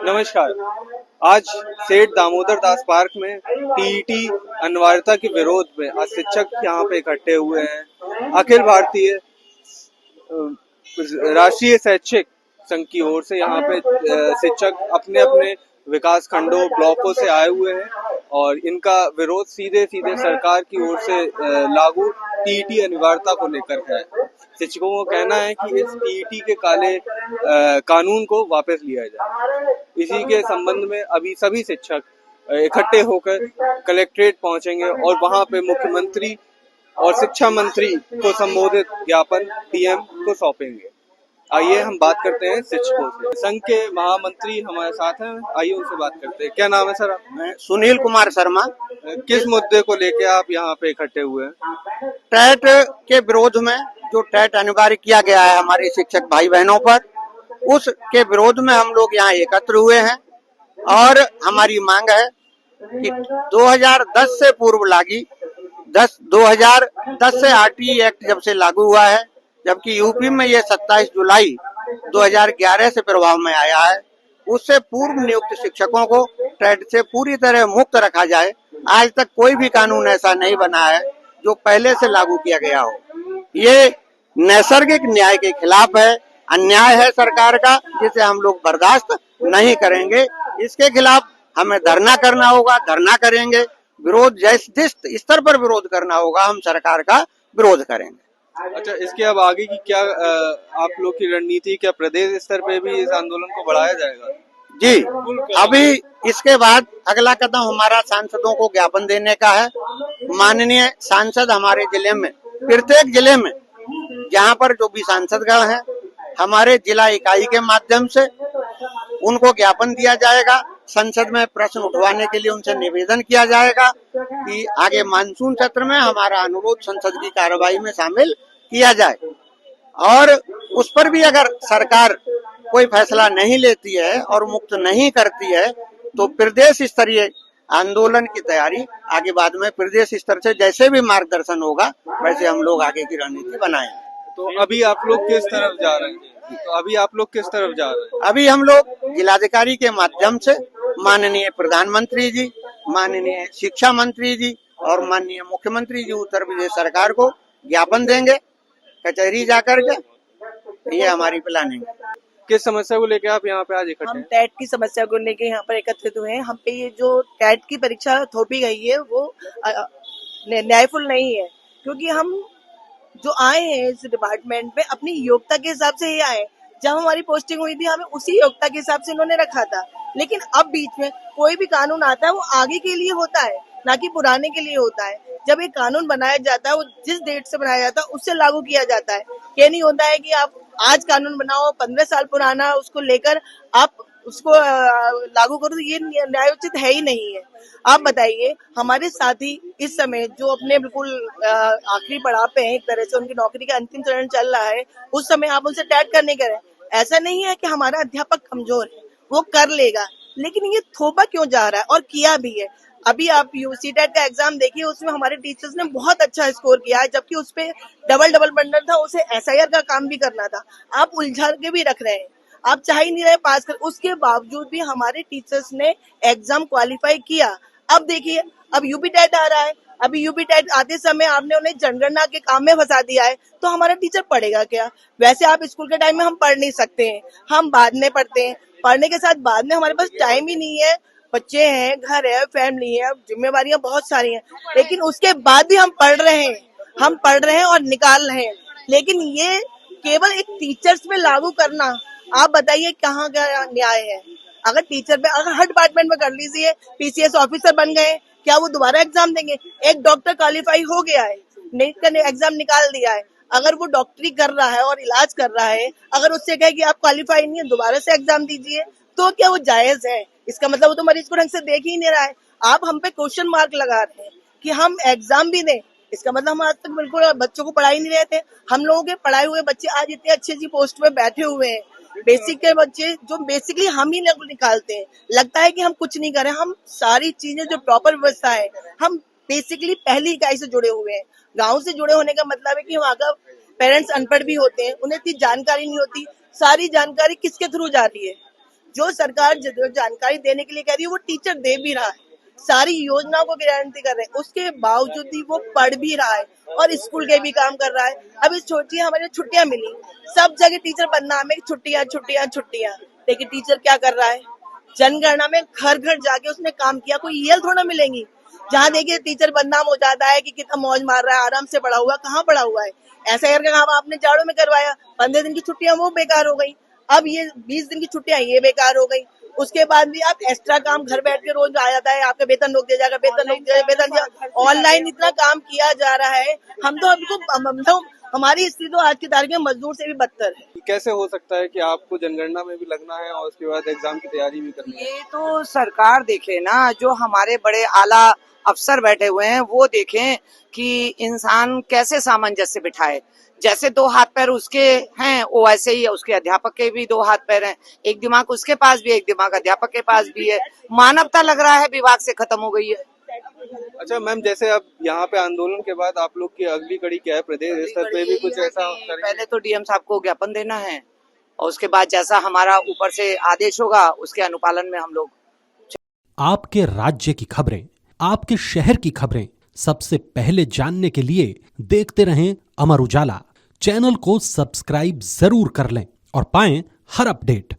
नमस्कार। आज सेठ दामोदर दास पार्क में टीईटी अनिवार्यता के विरोध में आज शिक्षक यहाँ पे इकट्ठे हुए हैं। अखिल भारतीय राष्ट्रीय शैक्षिक संघ की ओर से यहाँ पे शिक्षक अपने अपने विकास खंडों ब्लॉकों से आए हुए हैं और इनका विरोध सीधे सीधे सरकार की ओर से लागू टीईटी अनिवार्यता को लेकर है। शिक्षकों का कहना है कि इस टीईटी के काले कानून को वापस लिया जाए। इसी के संबंध में अभी सभी शिक्षक इकट्ठे होकर कलेक्ट्रेट पहुंचेंगे और वहां पे मुख्यमंत्री और शिक्षा मंत्री को संबोधित ज्ञापन पीएम को सौंपेंगे। आइए हम बात करते हैं शिक्षकों से। संघ के महामंत्री हमारे साथ हैं, आइए उनसे बात करते हैं। क्या नाम है सर? मैं सुनील कुमार शर्मा। किस मुद्दे को लेकर आप यहाँ पे इकट्ठे हुए हैं? टेट के विरोध में, जो टेट अनिवार्य किया गया है हमारे शिक्षक भाई बहनों पर, उसके विरोध में हम लोग यहाँ एकत्र हुए हैं और हमारी मांग है कि 2010 से पूर्व लागी 2010 से आरटीई एक्ट जब से लागू हुआ है, जबकि यूपी में ये 27 जुलाई 2011 से प्रभाव में आया है, उससे पूर्व नियुक्त शिक्षकों को टेट से पूरी तरह मुक्त रखा जाए। आज तक कोई भी कानून ऐसा नहीं बना है जो पहले से लागू किया गया हो। ये नैसर्गिक न्याय के खिलाफ है, अन्याय है सरकार का, जिसे हम लोग बर्दाश्त नहीं करेंगे। इसके खिलाफ हमें धरना करना होगा, धरना करेंगे। विरोध जिस स्तर पर विरोध करना होगा, हम सरकार का विरोध करेंगे। अच्छा, इसके अब आगे की क्या आप लोग की रणनीति, क्या प्रदेश स्तर पे भी इस आंदोलन को बढ़ाया जाएगा? जी, अभी इसके बाद अगला कदम हमारा सांसदों को ज्ञापन देने का है। माननीय सांसद हमारे जिले में, प्रत्येक जिले में जहाँ पर जो भी सांसदगण हैं, हमारे जिला इकाई के माध्यम से उनको ज्ञापन दिया जाएगा। संसद में प्रश्न उठवाने के लिए उनसे निवेदन किया जाएगा कि आगे मानसून सत्र में हमारा अनुरोध संसद की कार्रवाई में शामिल किया जाए। और उस पर भी अगर सरकार कोई फैसला नहीं लेती है और मुक्त नहीं करती है, तो प्रदेश स्तरीय आंदोलन की तैयारी आगे बाद में प्रदेश स्तर से जैसे भी मार्गदर्शन होगा वैसे हम लोग आगे की रणनीति बनाएंगे। तो अभी आप लोग किस तरफ जा रहे हैं? अभी हम लोग जिलाधिकारी के माध्यम से माननीय प्रधानमंत्री जी, माननीय शिक्षा मंत्री जी और माननीय मुख्यमंत्री जी उत्तर प्रदेश सरकार को ज्ञापन देंगे कचहरी जाकर के। ये हमारी प्लानिंग है। किस समस्या को लेकर आप यहाँ पे आज इकट्ठे हैं? हम टेट की समस्या को लेकर यहाँ पर एकत्रित हुए हैं। हम पे ये जो टेट की परीक्षा थोपी गई है वो न्यायफुल नहीं है, क्योंकि हम जो आए हैं इस डिपार्टमेंट में अपनी योग्यता के हिसाब से ही आए। जब हमारी पोस्टिंग हुई थी हमें उसी योग्यता के हिसाब से इन्होंने रखा था, लेकिन अब बीच में कोई भी कानून आता है वो आगे के लिए होता है, ना कि पुराने के लिए होता है। जब एक कानून बनाया जाता है वो जिस डेट से बनाया जाता है उससे लागू किया जाता है। ये नहीं होता है कि आप आज कानून बनाओ 15 साल पुराना उसको लेकर आप उसको लागू करो, तो ये न्यायोचित है ही नहीं है। आप बताइए, हमारे साथी इस समय जो अपने बिल्कुल आखिरी पड़ाव पे हैं, एक तरह से उनकी नौकरी का अंतिम चरण चल रहा है, उस समय आप उनसे टैट करने के रहे। ऐसा नहीं है कि हमारा अध्यापक कमजोर है, वो कर लेगा, लेकिन ये थोपा क्यों जा रहा है और किया भी है। अभी आप यूसीटेट का एग्जाम देखिए, उसमें हमारे टीचर्स ने बहुत अच्छा स्कोर किया है, जबकि उस पे डबल बंडल था, उसे एसआईआर का काम भी करना था। आप उलझा के भी रख रहे हैं, आप चाह ही नहीं रहे पास कर। उसके बावजूद भी हमारे टीचर्स ने एग्जाम क्वालिफाई किया। अब देखिए, अब यूपी टेट आ रहा है, अभी यूपी टेट आते समय आपने उन्हें जनगणना के काम में फंसा दिया है, तो हमारा टीचर पढ़ेगा क्या? वैसे आप स्कूल के टाइम में हम पढ़ नहीं सकते हैं, हम बाद में पढ़ते हैं। पढ़ने के साथ बाद में हमारे पास टाइम ही नहीं है, बच्चे हैं, घर है, फैमिली है, जिम्मेवारियां बहुत सारी हैं, लेकिन उसके बाद भी हम पढ़ रहे हैं और निकाल रहे हैं। लेकिन ये केवल एक टीचर्स में लागू करना, आप बताइए कहाँ का न्याय है? अगर टीचर पे, अगर हर डिपार्टमेंट में कर लीजिए, पीसीएस ऑफिसर बन गए, क्या वो दोबारा एग्जाम देंगे? एक डॉक्टर क्वालिफाई हो गया है, नीट का एग्जाम निकाल दिया है, अगर वो डॉक्टरी कर रहा है और इलाज कर रहा है, अगर उससे कहे कि आप क्वालिफाई नहीं है, दोबारा से एग्जाम दीजिए, तो क्या वो जायज है? इसका मतलब वो तो मरीज को ढंग से देख ही नहीं रहा है। आप हम पे क्वेश्चन मार्क लगा रहे हैं कि हम एग्जाम भी दें, इसका मतलब हम आज तक बिल्कुल बच्चों को पढ़ा ही नहीं रहे थे। हम लोगों के पढ़ाए हुए बच्चे आज इतने अच्छी पोस्ट पे बैठे हुए हैं। बेसिक के बच्चे जो बेसिकली हम ही निकालते हैं, लगता है कि हम कुछ नहीं करें। हम सारी चीजें जो प्रॉपर व्यवस्था है, हम बेसिकली पहली इकाई से जुड़े हुए हैं। गांव से जुड़े होने का मतलब है कि वहाँ का पेरेंट्स अनपढ़ भी होते हैं, उन्हें इतनी जानकारी नहीं होती। सारी जानकारी किसके थ्रू जा रही है? जो सरकार जो जानकारी देने के लिए कह रही है वो टीचर दे भी रहा है, सारी योजनाओं को गारंटी कर रहे हैं, उसके बावजूद भी वो पढ़ भी रहा है और स्कूल के भी काम कर रहा है। अभी सोचिए हमारे छुट्टियां मिली, सब जगह टीचर बदनाम है, छुट्टियां छुट्टियां छुट्टियां, लेकिन टीचर क्या कर रहा है, जनगणना में घर घर जाके उसने काम किया, कोई यल थोड़ा मिलेंगी। जहाँ देखिए टीचर बदनाम हो जाता है कि कितना मौज मार रहा है, आराम से पढ़ा हुआ, कहाँ पढ़ा हुआ है, ऐसा करके काम आपने जाड़ों में करवाया, 15 दिन की छुट्टियां वो बेकार हो गई, अब ये 20 दिन की छुट्टियां ये बेकार हो गई। उसके बाद भी आप एक्स्ट्रा काम घर बैठ के रोज आ जाता है, आपका वेतन रोक दिया जाएगा, वेतन रोक दिया जाएगा, वेतन ऑनलाइन इतना काम किया जा रहा है, हम तो हमारी स्थिति तो आज की तारीख में मजदूर से भी बदतर है। कैसे हो सकता है कि आपको जनगणना में भी लगना है और उसके बाद एग्जाम की तैयारी भी करनी है? ये तो सरकार देखे ना, जो हमारे बड़े आला अफसर बैठे हुए हैं वो देखें कि इंसान कैसे सामंजस्य बिठाए। जैसे 2 हाथ पैर उसके हैं वो वैसे ही उसके अध्यापक के भी 2 हाथ पैर हैं, एक दिमाग उसके पास भी, एक दिमाग अध्यापक के पास भी है। मानवता लग रहा है विभाग से खत्म हो गई है। अच्छा मैम, जैसे अब यहाँ पे आंदोलन के बाद आप लोग की अगली कड़ी क्या है? प्रदेश स्तर पे भी कुछ ऐसा करेंगे? पहले तो डीएम साहब को ज्ञापन देना है और उसके बाद जैसा हमारा ऊपर से आदेश होगा उसके अनुपालन में हम लोग। आपके राज्य की खबरें, आपके शहर की खबरें सबसे पहले जानने के लिए देखते रहें अमर उजाला। चैनल को सब्सक्राइब जरूर कर लें और पाएं हर अपडेट।